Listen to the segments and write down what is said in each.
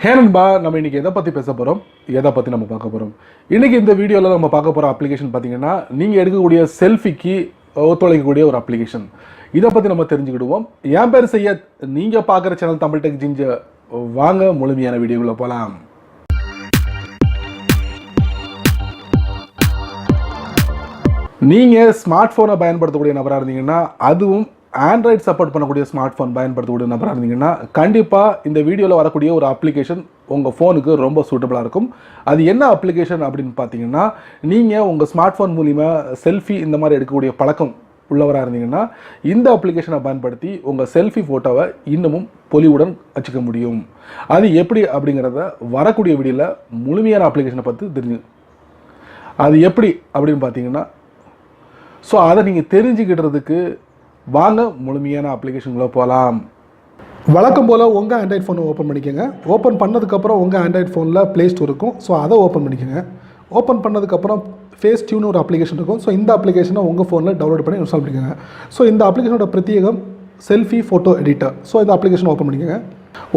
நண்பா, நம்ம இன்னைக்கு எதை பற்றி பேச போகிறோம், எதை பற்றி நம்ம பார்க்க போகிறோம். இன்றைக்கி இந்த வீடியோவில் நம்ம பார்க்க போகிற அப்ளிகேஷன் பார்த்தீங்கன்னா, நீங்கள் எடுக்கக்கூடிய செல்ஃபிக்கு ஒத்துழைக்கக்கூடிய ஒரு அப்ளிகேஷன். இதை பற்றி நம்ம தெரிஞ்சுக்கிடுவோம். என் பேர் சையத், நீங்கள் பார்க்குற சேனல் தமிழ் டெக் ஜிஞ்ச. வாங்க முழுமையான வீடியோக்குள்ளே போகலாம். நீங்கள் ஸ்மார்ட் ஃபோனை பயன்படுத்தக்கூடிய நபராக இருந்தீங்கன்னா, அதுவும் ஆண்ட்ராய்டு சப்போர்ட் பண்ணக்கூடிய ஸ்மார்ட் ஃபோன் பயன்படுத்தக்கூடிய நபராக இருந்தீங்கன்னா, கண்டிப்பாக இந்த வீடியோவில் வரக்கூடிய ஒரு அப்ளிகேஷன் உங்கள் ஃபோனுக்கு ரொம்ப சூட்டபுளாக இருக்கும். அது என்ன அப்ளிகேஷன் அப்படின்னு பார்த்தீங்கன்னா, நீங்கள் உங்கள் ஸ்மார்ட் ஃபோன் மூலிமா செல்ஃபி இந்த மாதிரி எடுக்கக்கூடிய பழக்கம் உள்ளவராக இருந்தீங்கன்னா, இந்த அப்ளிகேஷனை பயன்படுத்தி உங்கள் செல்ஃபி ஃபோட்டோவை இன்னமும் பொலிவுடன் வச்சுக்க முடியும். அது எப்படி அப்படிங்கிறத வரக்கூடிய வீடியோவில் முழுமையான அப்ளிகேஷனை பற்றி தெரிஞ்சு. அது எப்படி அப்படின்னு பார்த்தீங்கன்னா, ஸோ அதை நீங்கள் தெரிஞ்சுக்கிட்டதுக்கு வாங்க முழுமையான அப்ளிகேஷனுக்குள்ளே போகலாம். வழக்கம் போல் உங்கள் ஆண்ட்ராய்ட் ஃபோனை ஓப்பன் பண்ணிக்கோங்க. ஓப்பன் பண்ணதுக்கப்புறம் உங்கள் ஆண்ட்ராய்ட் ஃபோனில் ப்ளே ஸ்டோர் இருக்கும். ஸோ அதை ஓப்பன் பண்ணிக்கோங்க. ஓப்பன் பண்ணதுக்கப்புறம் ஃபேஸ் டியூன் ஒரு அப்ளிகேஷன் இருக்கும். ஸோ இந்த அப்ளிகேஷனை உங்கள் ஃபோனில் டவுன்லோட் பண்ணி இன்ஸ்டால் பண்ணிக்கோங்க. ஸோ இந்த அப்ளிகேஷனோட பிரத்யேகம் செல்ஃபி ஃபோட்டோ எடிட்டர். ஸோ இந்த அப்ளிகேஷன் ஓப்பன் பண்ணிக்கோங்க.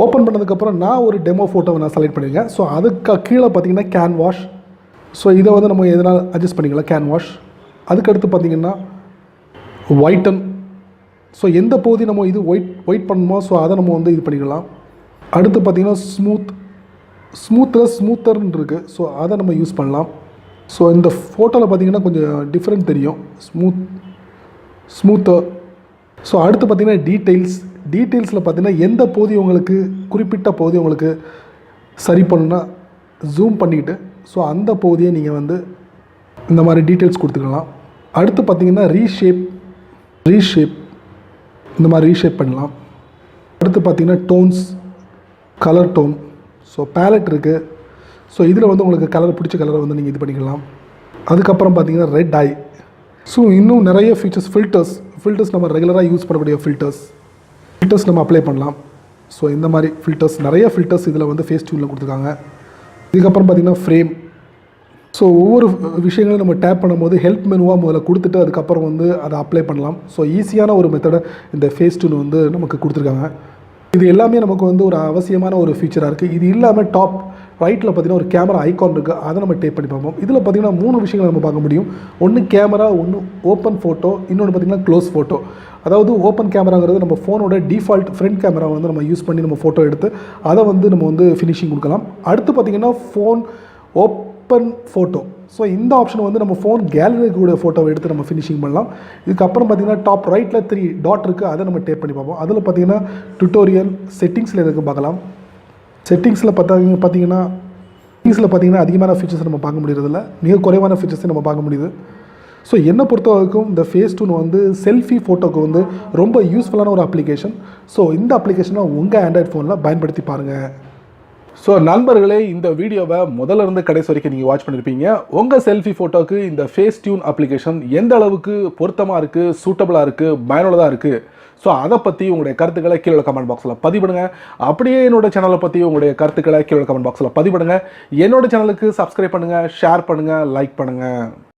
ஓப்பன் பண்ணதுக்கப்புறம் நான் ஒரு டெமோ ஃபோட்டோவை நான் செலக்ட் பண்ணியிருக்கேன். ஸோ அதுக்கு கீழே பார்த்தீங்கன்னா கேன்வாஷ். ஸோ இதை வந்து நம்ம எதனால் அட்ஜஸ்ட் பண்ணிக்கலாம். கேன்வாஷ். அதுக்கடுத்து பார்த்தீங்கன்னா ஒயிட்டன். ஸோ எந்த பகுதி நம்ம இது ஒயிட் பண்ணணுமோ ஸோ அதை நம்ம வந்து இது பண்ணிக்கலாம். அடுத்து பார்த்திங்கன்னா ஸ்மூத்தர்னு இருக்குது. ஸோ அதை நம்ம யூஸ் பண்ணலாம். ஸோ இந்த ஃபோட்டோவில் பார்த்திங்கன்னா கொஞ்சம் டிஃப்ரெண்ட் தெரியும். ஸ்மூத்தர். ஸோ அடுத்து பார்த்திங்கன்னா டீட்டெயில்ஸில் பார்த்திங்கன்னா எந்த பகுதி உங்களுக்கு குறிப்பிட்ட பகுதி உங்களுக்கு சரி பண்ணணுன்னா ஜூம் பண்ணிக்கிட்டு ஸோ அந்த பகுதியை நீங்கள் வந்து இந்த மாதிரி டீட்டெயில்ஸ் கொடுத்துக்கலாம். அடுத்து பார்த்திங்கன்னா ரீஷேப் இந்த மாதிரி ரீஷேப் பண்ணலாம். அடுத்து பார்த்திங்கன்னா tones, colour tone. So palette இருக்குது. ஸோ இதில் வந்து உங்களுக்கு கலர் பிடிச்ச கலரை வந்து நீங்கள் இது பண்ணிக்கலாம். அதுக்கப்புறம் பார்த்திங்கன்னா ரெட் ஐ. ஸோ இன்னும் நிறைய ஃபீச்சர்ஸ். ஃபில்டர்ஸ் நம்ம ரெகுலராக யூஸ் பண்ணக்கூடிய ஃபில்டர்ஸ் நம்ம அப்ளை பண்ணலாம். ஸோ இந்த மாதிரி நிறைய ஃபில்டர்ஸ் இதில் வந்து ஃபேஸ் டியூனில் கொடுத்துருக்காங்க. இதுக்கப்புறம் பார்த்திங்கன்னா ஃப்ரேம். ஸோ ஒவ்வொரு விஷயங்களும் நம்ம டேப் பண்ணும்போது ஹெல்ப் மெனுவாக முதல்ல கொடுத்துட்டு அதுக்கப்புறம் வந்து அதை அப்ளை பண்ணலாம். ஸோ ஈஸியான ஒரு மெத்தடை இந்த ஃபேஸ் டியூன் வந்து நமக்கு கொடுத்துருக்காங்க. இது எல்லாமே நமக்கு வந்து ஒரு அவசியமான ஒரு ஃபீச்சராக இருக்குது. இது இல்லாமல் டாப் ரைட்டில் பார்த்திங்கன்னா ஒரு கேமரா ஐகான் இருக்குது. அதை நம்ம டேப் பண்ணி பார்ப்போம். இதில் பார்த்திங்கன்னா 3 விஷயங்களை நம்ம பார்க்க முடியும். ஒன்று கேமரா, ஒன்று ஓப்பன் ஃபோட்டோ, இன்னொன்று பார்த்திங்கன்னா க்ளோஸ் ஃபோட்டோ. அதாவது ஓப்பன் கேமராங்கிறது நம்ம ஃபோனோட டிஃபால்ட் ஃப்ரண்ட் கேமரா வந்து நம்ம யூஸ் பண்ணி நம்ம ஃபோட்டோ எடுத்து அதை வந்து நம்ம வந்து ஃபினிஷிங் கொடுக்கலாம். அடுத்து பார்த்திங்கன்னா ஃபோன் ஓப்பன் ஃபோட்டோ. ஸோ இந்த ஆப்ஷன் வந்து நம்ம ஃபோன் கேலரியில் கூட ஃபோட்டோவை எடுத்து நம்ம ஃபினிஷிங் பண்ணலாம். இதுக்கப்புறம் பார்த்திங்கன்னா டாப் ரைட்டில் 3 டாட் இருக்குது. அதை நம்ம டேப் பண்ணி பார்ப்போம். அதில் பார்த்திங்கன்னா டுட்டோரியல் செட்டிங்ஸில் இருக்குது பார்க்கலாம். செட்டிங்ஸில் பார்த்திங்கன்னா அதிகமான ஃபீச்சர்ஸ் நம்ம பார்க்க முடியறதில்ல. மிக குறைவான ஃபீச்சர்ஸை நம்ம பார்க்க முடியுது. ஸோ என்னை பொறுத்த வரைக்கும் இந்த ஃபேஸ் டியூன் வந்து செல்ஃபி ஃபோட்டோக்கு வந்து ரொம்ப யூஸ்ஃபுல்லான ஒரு அப்ளிகேஷன். ஸோ இந்த அப்ளிகேஷனை உங்கள் ஆண்ட்ராய்ட் ஃபோனில் பயன்படுத்தி பாருங்கள். ஸோ நண்பர்களே, இந்த வீடியோவை முதல்ல இருந்து கடைசி வரைக்கும் நீங்கள் வாட்ச் பண்ணியிருப்பீங்க. உங்கள் செல்ஃபி ஃபோட்டோக்கு இந்த ஃபேஸ் டியூன் அப்ளிகேஷன் எந்த அளவுக்கு பொருத்தமாக இருக்குது, சூட்டபுளாக இருக்குது, பயனுள்ளதாக இருக்குது. ஸோ அதை பற்றி உங்களுடைய கருத்துக்களை கீழே கமெண்ட் பாக்ஸில் பதிவிடுங்க. அப்படியே என்னோட சேனலை பற்றி உங்களுடைய கருத்துக்களை கீழே கமெண்ட் பாக்ஸில் பதிவிடுங்க. என்னோட சேனலுக்கு சப்ஸ்கிரைப் பண்ணுங்கள், ஷேர் பண்ணுங்கள், லைக் பண்ணுங்கள்.